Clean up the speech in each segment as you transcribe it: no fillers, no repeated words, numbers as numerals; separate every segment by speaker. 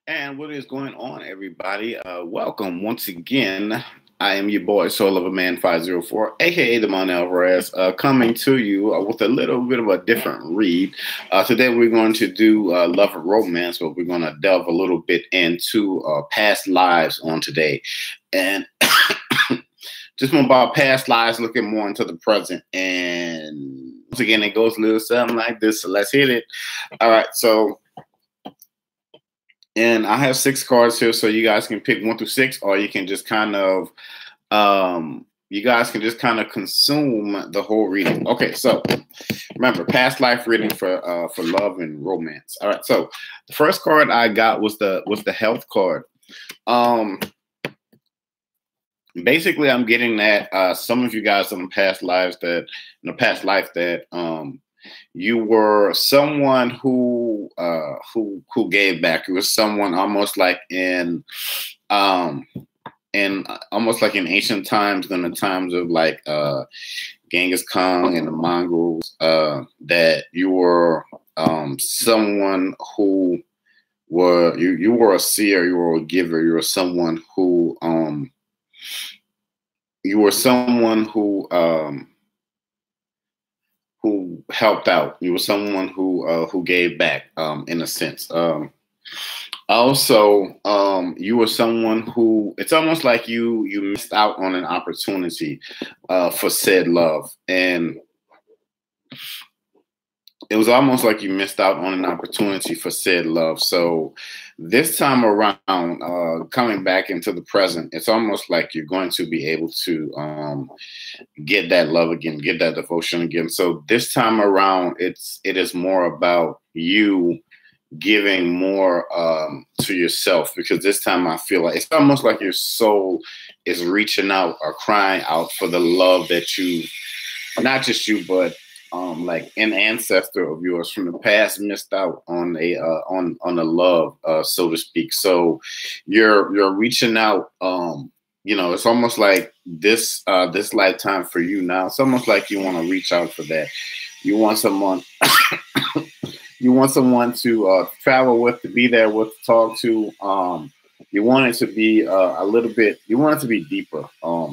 Speaker 1: And what is going on, everybody? Welcome once again. I am your boy, Soul of a Man 504, aka Damon Alvarez, coming to you with a little bit of a different read. Today, we're going to do love and romance, but we're going to delve a little bit into past lives on today. And just more about past lives, looking more into the present. And once again, it goes a little something like this. So let's hit it. All right. So. And I have 6 cards here, so you guys can pick 1 through 6, or you can just kind of, you guys can just kind of consume the whole reading. Okay, so remember, past life reading for love and romance. All right, so the first card I got was the health card. Basically, I'm getting that some of you guys in the past life that you were someone who gave back. You were someone almost like in almost like in ancient times, in the times of like Genghis Khan and the Mongols, that you were someone who were you were a seer, you were a giver, you were someone who who helped out. You were someone who gave back, in a sense. Also, you were someone who, it's almost like you missed out on an opportunity for said love, and it was almost like you missed out on an opportunity for said love. So this time around, coming back into the present, it's almost like you're going to be able to get that love again, get that devotion again. So this time around, it is more about you giving more to yourself, because this time I feel like it's almost like your soul is reaching out or crying out for the love that you, not just you, but like an ancestor of yours from the past missed out on a love, so to speak. So you're reaching out. It's almost like this lifetime for you now. It's almost like you want to reach out for that. You want someone. You want someone to travel with, to be there with, to talk to. You want it to be a little bit. You want it to be deeper,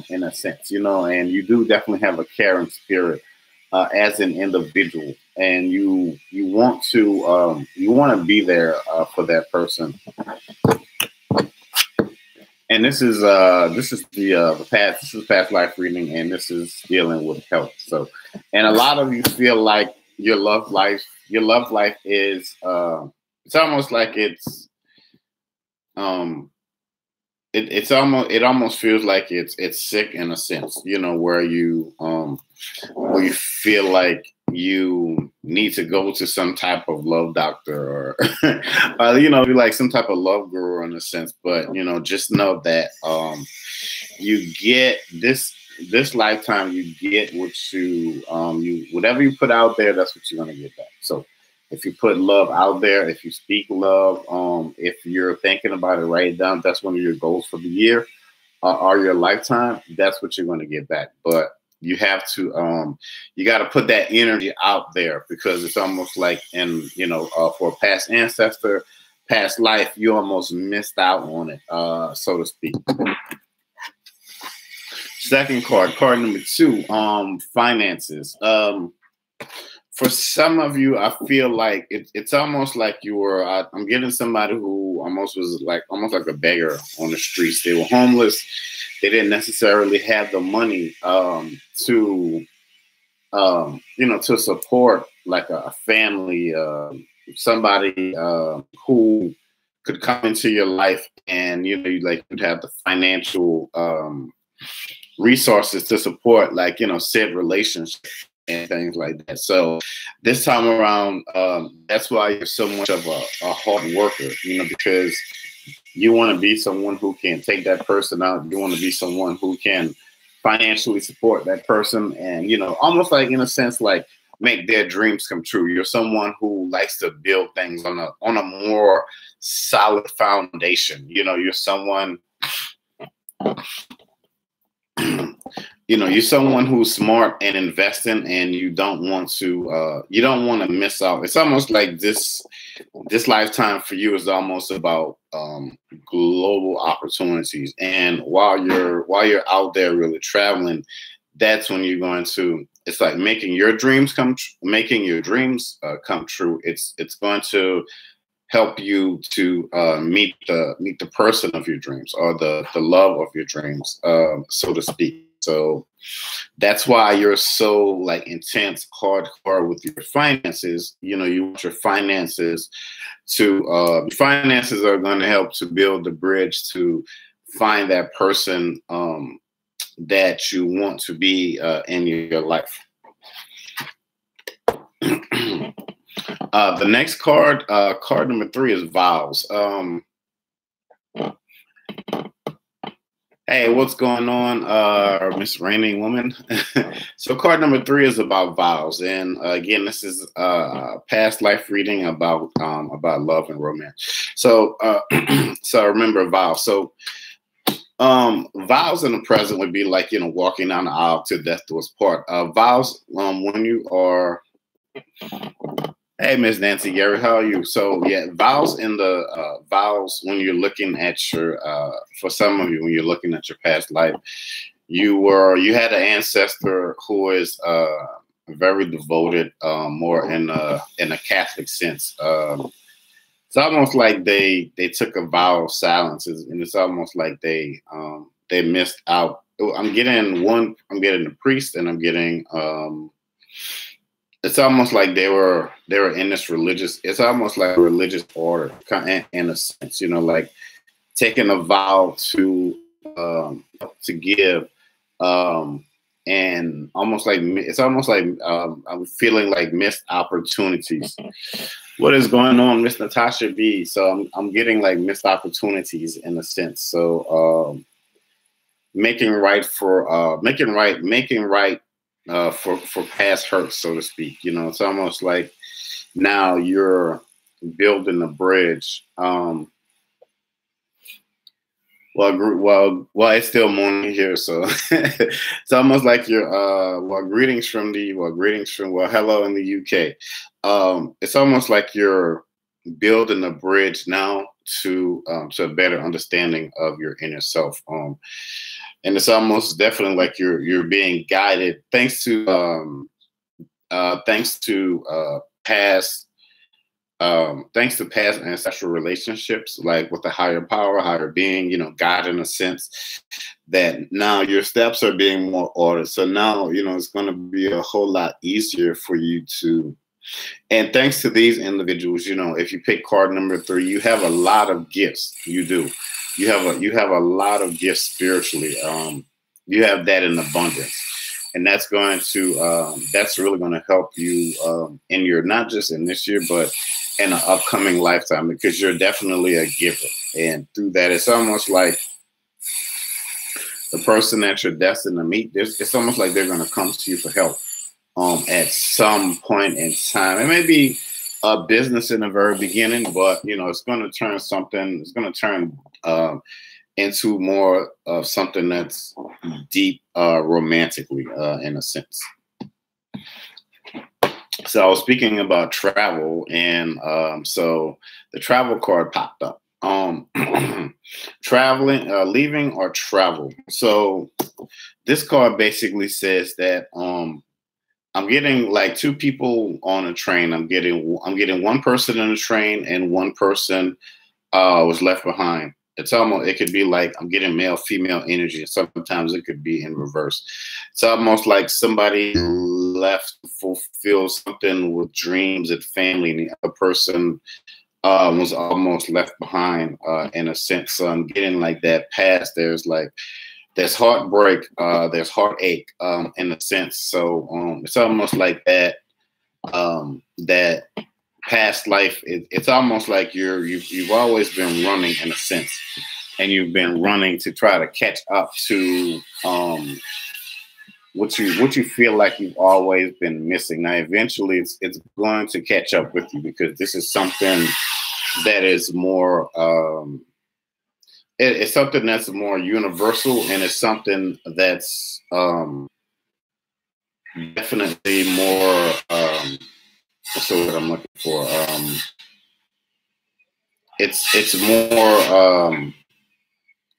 Speaker 1: in a sense, and you do definitely have a caring spirit. As an individual, and you want to be there for that person. And this is the past life reading, and this is dealing with health. So, and a lot of you feel like your love life is it's almost like it almost feels like it's sick in a sense, where you feel like you need to go to some type of love doctor, or like some type of love guru in a sense. But just know that you get this lifetime, you get what you whatever you put out there, that's what you're gonna get back. So if you put love out there, if you speak love, if you're thinking about it, write it down. That's one of your goals for the year or your lifetime. That's what you're going to get back. But you have to, you got to put that energy out there, because it's almost like for a past ancestor, past life, you almost missed out on it, so to speak. Second card number 2, finances. For some of you, I feel like it's almost like you were. I'm getting somebody who almost like a beggar on the streets. They were homeless. They didn't necessarily have the money to support like a family, somebody who could come into your life, and you'd have the financial resources to support said relationship and things like that. So this time around, that's why you're so much of a hard worker, because you want to be someone who can take that person out. You want to be someone who can financially support that person, and almost like in a sense like make their dreams come true. You're someone who likes to build things on a more solid foundation. You're someone you're someone who's smart and investing, and you don't want to miss out. It's almost like this lifetime for you is almost about global opportunities. And while you're out there really traveling, that's when you're going to. It's like making your dreams come true. It's going to help you to meet the person of your dreams, or the love of your dreams, so to speak. So that's why you're so like intense, hardcore with your finances. You want your finances finances are going to help to build the bridge to find that person that you want to be in your life. The next card, card number 3, is vows. Hey, what's going on, Miss Reigning Woman? So card number 3 is about vows, and again, this is past life reading about love and romance. So, so remember vows. So, vows in the present would be like walking down the aisle to death do us part. Vows when you are. Hey, Miss Nancy Gary, how are you? So yeah, vows vows when you're looking at your for some of you, when you're looking at your past life, you had an ancestor who is very devoted, more in a Catholic sense. It's almost like they took a vow of silence, and it's almost like they missed out. I'm getting the priest, and I'm getting it's almost like they were in this religious. It's almost like a religious order, in a sense. Like taking a vow to give, and almost like I'm feeling like missed opportunities. What is going on, Miss Natasha B? So I'm getting like missed opportunities in a sense. So making right for past hurts, so to speak. It's almost like now you're building a bridge. Well, it's still morning here, so it's almost like you're greetings from hello in the UK. It's almost like you're building a bridge now to a better understanding of your inner self. And it's almost definitely like you're being guided thanks to past ancestral relationships, like with a higher power, higher being, God, in a sense that now your steps are being more ordered. So now, it's going to be a whole lot easier for you to. And thanks to these individuals, if you pick card number 3, you have a lot of gifts. You do. You have a lot of gifts spiritually. You have that in abundance, and that's really going to help you in your, not just in this year, but in an upcoming lifetime, because you're definitely a giver. And through that, it's almost like the person that you're destined to meet. It's almost like they're going to come to you for help at some point in time. It may be a business in the very beginning, but it's going to turn something. It's going to turn into more of something that's deep, romantically, in a sense. So I was speaking about travel, and so the travel card popped up. Traveling, leaving or travel. So this card basically says that I'm getting like 2 people on a train. I'm getting one person in a train, and one person was left behind. It could be like I'm getting male, female energy, and sometimes it could be in reverse. It's almost like somebody left to fulfill something with dreams and family, and the other person was almost left behind, in a sense. So I'm getting like that past. There's heartbreak, there's heartache, in a sense. So it's almost like that that past life. It's almost like you've always been running, in a sense, and you've been running to try to catch up to what you feel like you've always been missing. Now, eventually, it's going to catch up with you, because this is something that is more it's something that's more universal, and it's something that's definitely more what's the word I'm looking for? It's more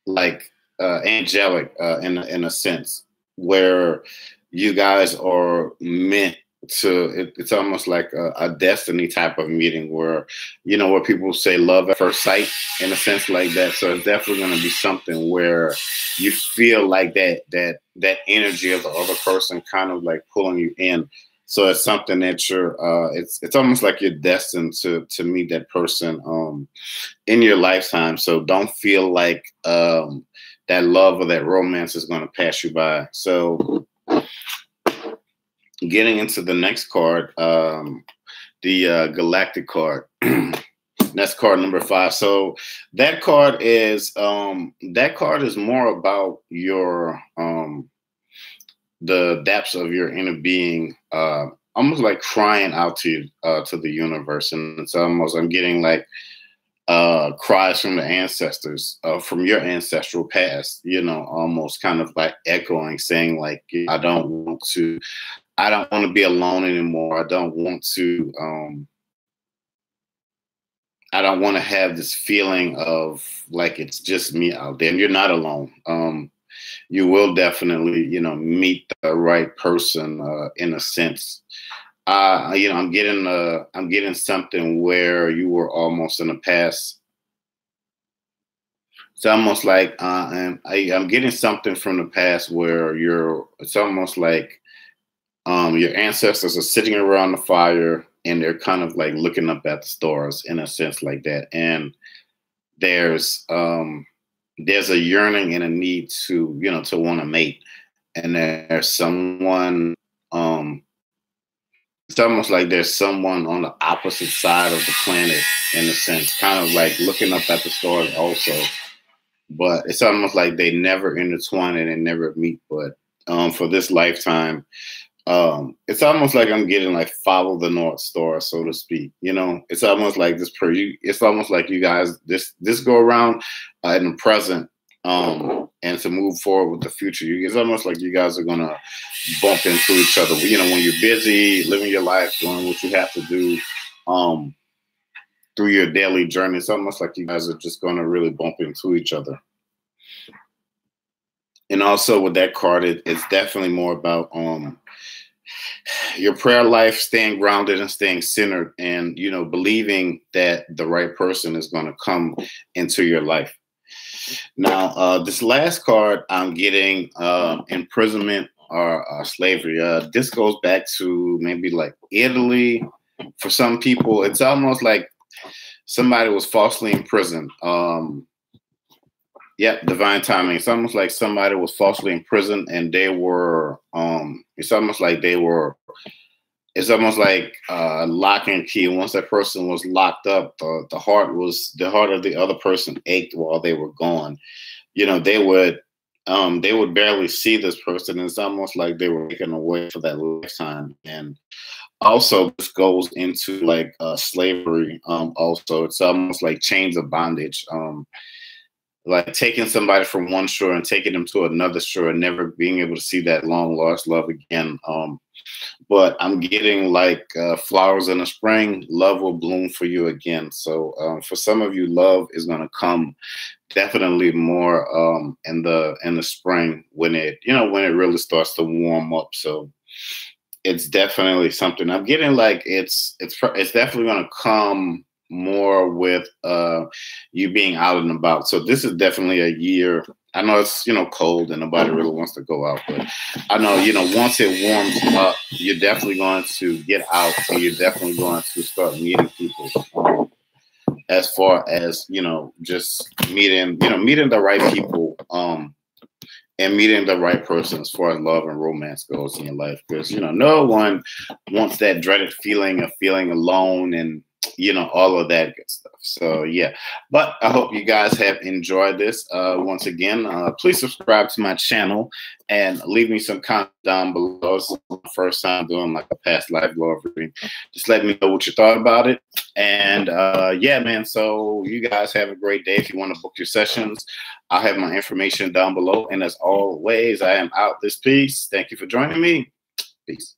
Speaker 1: like angelic in a sense, where you guys are meant to. It's almost like a destiny type of meeting, where where people say love at first sight, in a sense like that. So it's definitely going to be something where you feel like that energy of the other person kind of like pulling you in. So it's something that you're. It's almost like you're destined to meet that person in your lifetime. So don't feel like that love or that romance is going to pass you by. So getting into the next card, the Galactic card. That's card number 5. So that card is more about your the depths of your inner being, almost like crying out to the universe, and it's almost I'm getting like cries from the ancestors, from your ancestral past, almost kind of like echoing, saying like, I don't want to be alone anymore. I don't want to have this feeling of like it's just me out there. And you're not alone. You will definitely, meet the right person in a sense. I'm getting something where you were almost in the past. It's almost like, and I'm getting something from the past where it's almost like your ancestors are sitting around the fire and they're kind of like looking up at the stars in a sense like that. And there's a yearning and a need to want to mate. And there's someone, it's almost like there's someone on the opposite side of the planet, in a sense, kind of like looking up at the stars also. But it's almost like they never intertwine and they never meet. But for this lifetime, it's almost like I'm getting like follow the North Star, so to speak. It's almost like it's almost like you guys this go around in the present, and to move forward with the future. It's almost like you guys are gonna bump into each other. When you're busy living your life, doing what you have to do, through your daily journey, it's almost like you guys are just gonna really bump into each other. And also with that card, it's definitely more about your prayer life, staying grounded and staying centered, and believing that the right person is going to come into your life. Now, this last card I'm getting, imprisonment or slavery. This goes back to maybe like Italy. For some people, it's almost like somebody was falsely imprisoned. Yep, divine timing. It's almost like somebody was falsely imprisoned, and they were. It's almost like lock and key. Once that person was locked up, the heart of the other person ached while they were gone. They would barely see this person. It's almost like they were taken away for that lifetime. And also, this goes into like slavery. Also, it's almost like chains of bondage. Like taking somebody from one shore and taking them to another shore and never being able to see that long lost love again. But I'm getting like flowers in the spring, love will bloom for you again. So for some of you, love is going to come definitely more in the spring, when it really starts to warm up. So it's definitely something I'm getting, like it's definitely going to come more with you being out and about. So this is definitely a year. I know it's cold and nobody really wants to go out, but I know once it warms up, you're definitely going to get out, and you're definitely going to start meeting people. As far as just meeting the right people, and meeting the right person as far as love and romance goes in your life, because no one wants that dreaded feeling of feeling alone and all of that good stuff. So yeah, but I hope you guys have enjoyed this. Once again, please subscribe to my channel and leave me some comments down below. It's the first time doing like a past life love reading. Just let me know what you thought about it. And yeah, man. So you guys have a great day. If you want to book your sessions, I'll have my information down below. And as always, I am out this piece. Thank you for joining me. Peace.